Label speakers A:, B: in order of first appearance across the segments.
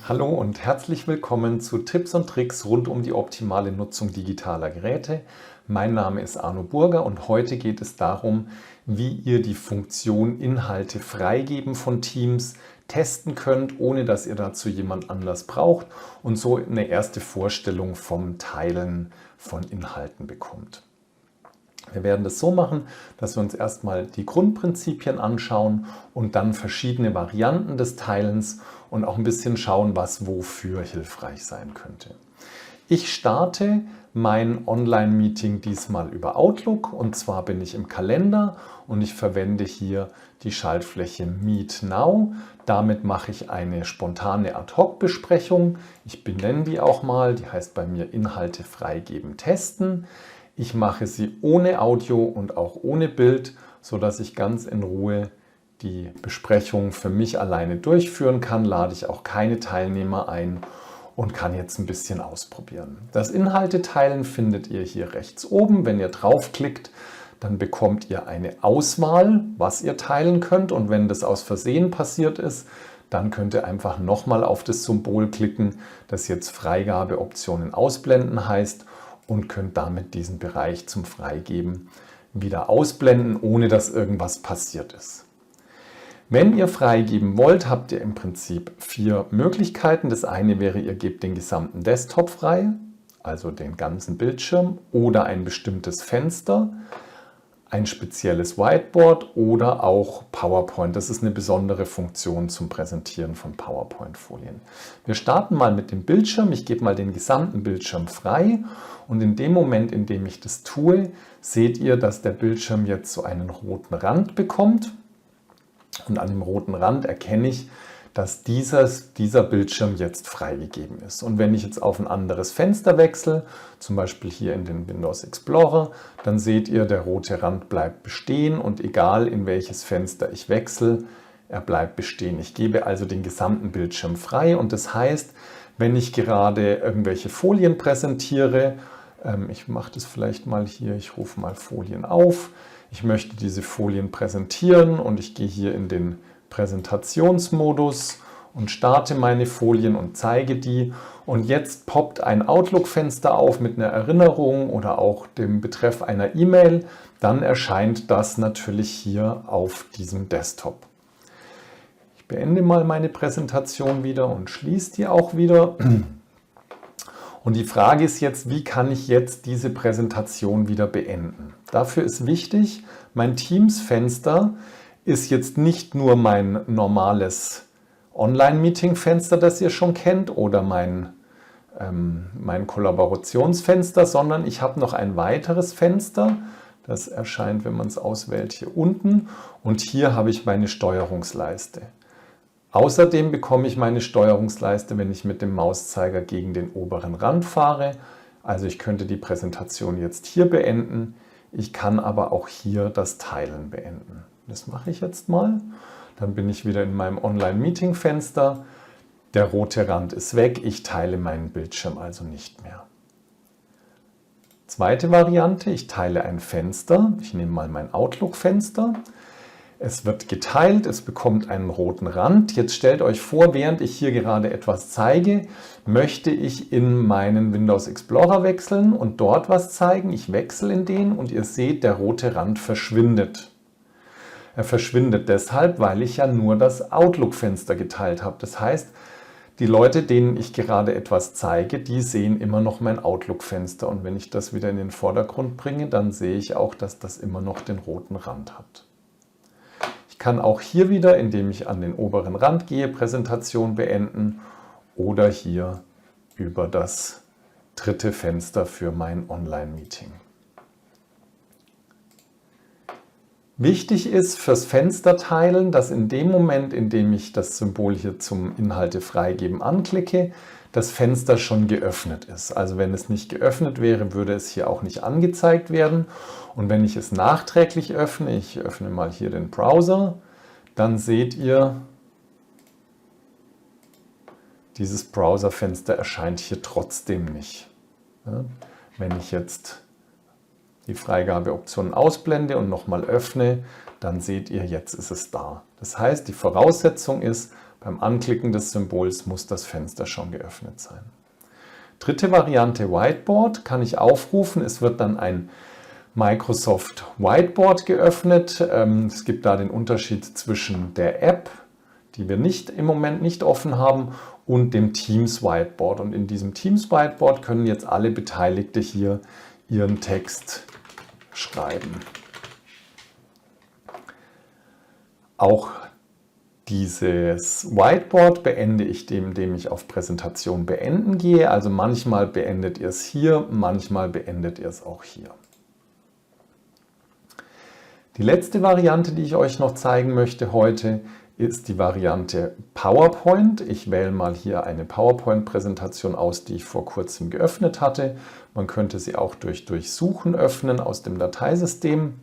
A: Hallo und herzlich willkommen zu Tipps und Tricks rund um die optimale Nutzung digitaler Geräte. Mein Name ist Arno Burger und heute geht es darum, wie ihr die Funktion Inhalte freigeben von Teams testen könnt, ohne dass ihr dazu jemand anders braucht und so eine erste Vorstellung vom Teilen von Inhalten bekommt. Wir werden das so machen, dass wir uns erstmal die Grundprinzipien anschauen und dann verschiedene Varianten des Teilens und auch ein bisschen schauen, was wofür hilfreich sein könnte. Ich starte mein Online-Meeting diesmal über Outlook und zwar bin ich im Kalender und ich verwende hier die Schaltfläche Meet Now. Damit mache ich eine spontane Ad-Hoc-Besprechung. Ich benenne die auch mal, die heißt bei mir Inhalte freigeben testen. Ich mache sie ohne Audio und auch ohne Bild, sodass ich ganz in Ruhe die Besprechung für mich alleine durchführen kann. Lade ich auch keine Teilnehmer ein und kann jetzt ein bisschen ausprobieren. Das Inhalte teilen findet ihr hier rechts oben. Wenn ihr draufklickt, dann bekommt ihr eine Auswahl, was ihr teilen könnt. Und wenn das aus Versehen passiert ist, dann könnt ihr einfach nochmal auf das Symbol klicken, das jetzt Freigabeoptionen ausblenden heißt, und könnt damit diesen Bereich zum Freigeben wieder ausblenden, ohne dass irgendwas passiert ist. Wenn ihr freigeben wollt, habt ihr im Prinzip 4 Möglichkeiten. Das eine wäre, ihr gebt den gesamten Desktop frei, also den ganzen Bildschirm oder ein bestimmtes Fenster, ein spezielles Whiteboard oder auch PowerPoint. Das ist eine besondere Funktion zum Präsentieren von PowerPoint-Folien. Wir starten mal mit dem Bildschirm. Ich gebe mal den gesamten Bildschirm frei und in dem Moment, in dem ich das tue, seht ihr, dass der Bildschirm jetzt so einen roten Rand bekommt. Und an dem roten Rand erkenne ich, dass dieser Bildschirm jetzt freigegeben ist. Und wenn ich jetzt auf ein anderes Fenster wechsle, zum Beispiel hier in den Windows Explorer, dann seht ihr, der rote Rand bleibt bestehen und egal in welches Fenster ich wechsle, er bleibt bestehen. Ich gebe also den gesamten Bildschirm frei und das heißt, wenn ich gerade irgendwelche Folien präsentiere, ich mache das vielleicht mal hier, ich rufe mal Folien auf, ich möchte diese Folien präsentieren und ich gehe hier in den Präsentationsmodus und starte meine Folien und zeige die. Und jetzt poppt ein Outlook-Fenster auf mit einer Erinnerung oder auch dem Betreff einer E-Mail. Dann erscheint das natürlich hier auf diesem Desktop. Ich beende mal meine Präsentation wieder und schließe die auch wieder. Und die Frage ist jetzt, wie kann ich jetzt diese Präsentation wieder beenden? Dafür ist wichtig, mein Teams-Fenster ist jetzt nicht nur mein normales Online-Meeting-Fenster, das ihr schon kennt, oder mein Kollaborationsfenster, sondern ich habe noch ein weiteres Fenster. Das erscheint, wenn man es auswählt, hier unten. Und hier habe ich meine Steuerungsleiste. Außerdem bekomme ich meine Steuerungsleiste, wenn ich mit dem Mauszeiger gegen den oberen Rand fahre. Also ich könnte die Präsentation jetzt hier beenden. Ich kann aber auch hier das Teilen beenden. Das mache ich jetzt mal. Dann bin ich wieder in meinem Online-Meeting-Fenster. Der rote Rand ist weg. Ich teile meinen Bildschirm also nicht mehr. Zweite Variante, ich teile ein Fenster. Ich nehme mal mein Outlook-Fenster. Es wird geteilt, es bekommt einen roten Rand. Jetzt stellt euch vor, während ich hier gerade etwas zeige, möchte ich in meinen Windows Explorer wechseln und dort was zeigen. Ich wechsle in den und ihr seht, der rote Rand verschwindet. Er verschwindet deshalb, weil ich ja nur das Outlook-Fenster geteilt habe. Das heißt, die Leute, denen ich gerade etwas zeige, die sehen immer noch mein Outlook-Fenster. Und wenn ich das wieder in den Vordergrund bringe, dann sehe ich auch, dass das immer noch den roten Rand hat. Ich kann auch hier wieder, indem ich an den oberen Rand gehe, Präsentation beenden oder hier über das dritte Fenster für mein Online-Meeting. Wichtig ist fürs Fenster teilen, dass in dem Moment, in dem ich das Symbol hier zum Inhalte freigeben anklicke, das Fenster schon geöffnet ist. Also wenn es nicht geöffnet wäre, würde es hier auch nicht angezeigt werden. Und wenn ich es nachträglich öffne, ich öffne mal hier den Browser, dann seht ihr, dieses Browserfenster erscheint hier trotzdem nicht. Ja, wenn ich jetzt die Freigabeoption ausblende und nochmal öffne, dann seht ihr, jetzt ist es da. Das heißt, die Voraussetzung ist, beim Anklicken des Symbols muss das Fenster schon geöffnet sein. Dritte Variante Whiteboard kann ich aufrufen. Es wird dann ein Microsoft Whiteboard geöffnet. Es gibt da den Unterschied zwischen der App, die wir im Moment nicht offen haben, und dem Teams Whiteboard. Und in diesem Teams Whiteboard können jetzt alle Beteiligte hier ihren Text schreiben. Auch dieses Whiteboard beende ich, indem ich auf Präsentation beenden gehe. Also manchmal beendet ihr es hier, manchmal beendet ihr es auch hier. Die letzte Variante, die ich euch noch zeigen möchte heute, ist die Variante PowerPoint. Ich wähle mal hier eine PowerPoint-Präsentation aus, die ich vor kurzem geöffnet hatte. Man könnte sie auch durch Durchsuchen öffnen aus dem Dateisystem.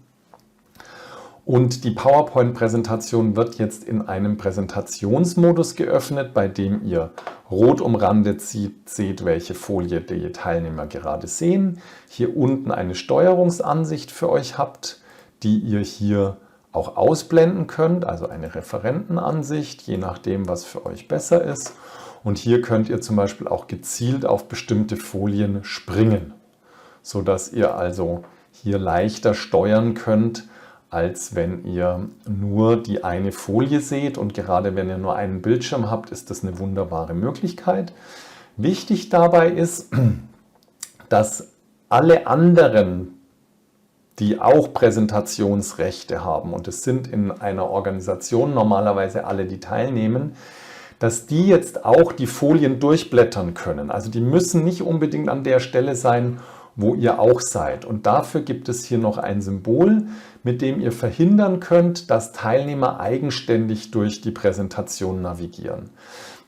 A: Und die PowerPoint-Präsentation wird jetzt in einem Präsentationsmodus geöffnet, bei dem ihr rot umrandet seht, welche Folie die Teilnehmer gerade sehen. Hier unten eine Steuerungsansicht für euch habt, die ihr hier auch ausblenden könnt, also eine Referentenansicht, je nachdem, was für euch besser ist. Und hier könnt ihr zum Beispiel auch gezielt auf bestimmte Folien springen, sodass ihr also hier leichter steuern könnt, als wenn ihr nur die eine Folie seht. Und gerade wenn ihr nur einen Bildschirm habt, ist das eine wunderbare Möglichkeit. Wichtig dabei ist, dass alle anderen, die auch Präsentationsrechte haben, und es sind in einer Organisation normalerweise alle, die teilnehmen, dass die jetzt auch die Folien durchblättern können. Also die müssen nicht unbedingt an der Stelle sein, wo ihr auch seid. Und dafür gibt es hier noch ein Symbol, mit dem ihr verhindern könnt, dass Teilnehmer eigenständig durch die Präsentation navigieren.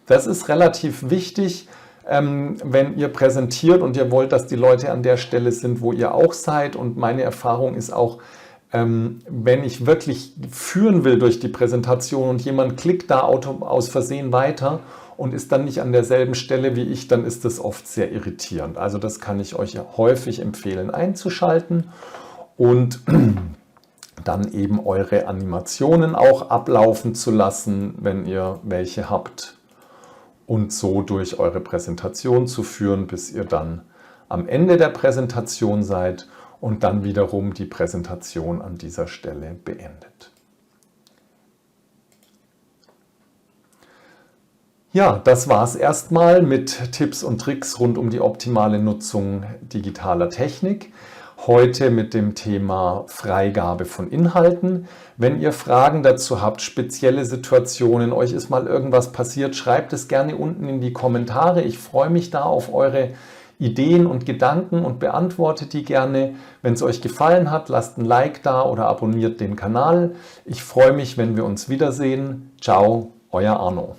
A: Das ist relativ wichtig, wenn ihr präsentiert und ihr wollt, dass die Leute an der Stelle sind, wo ihr auch seid. Und meine Erfahrung ist auch, wenn ich wirklich führen will durch die Präsentation und jemand klickt da aus Versehen weiter und ist dann nicht an derselben Stelle wie ich, dann ist das oft sehr irritierend. Also das kann ich euch häufig empfehlen einzuschalten und dann eben eure Animationen auch ablaufen zu lassen, wenn ihr welche habt, und so durch eure Präsentation zu führen, bis ihr dann am Ende der Präsentation seid und dann wiederum die Präsentation an dieser Stelle beendet. Ja, das war es erstmal mit Tipps und Tricks rund um die optimale Nutzung digitaler Technik. Heute mit dem Thema Freigabe von Inhalten. Wenn ihr Fragen dazu habt, spezielle Situationen, euch ist mal irgendwas passiert, schreibt es gerne unten in die Kommentare. Ich freue mich da auf eure Ideen und Gedanken und beantwortet die gerne. Wenn es euch gefallen hat, lasst ein Like da oder abonniert den Kanal. Ich freue mich, wenn wir uns wiedersehen. Ciao, euer Arno.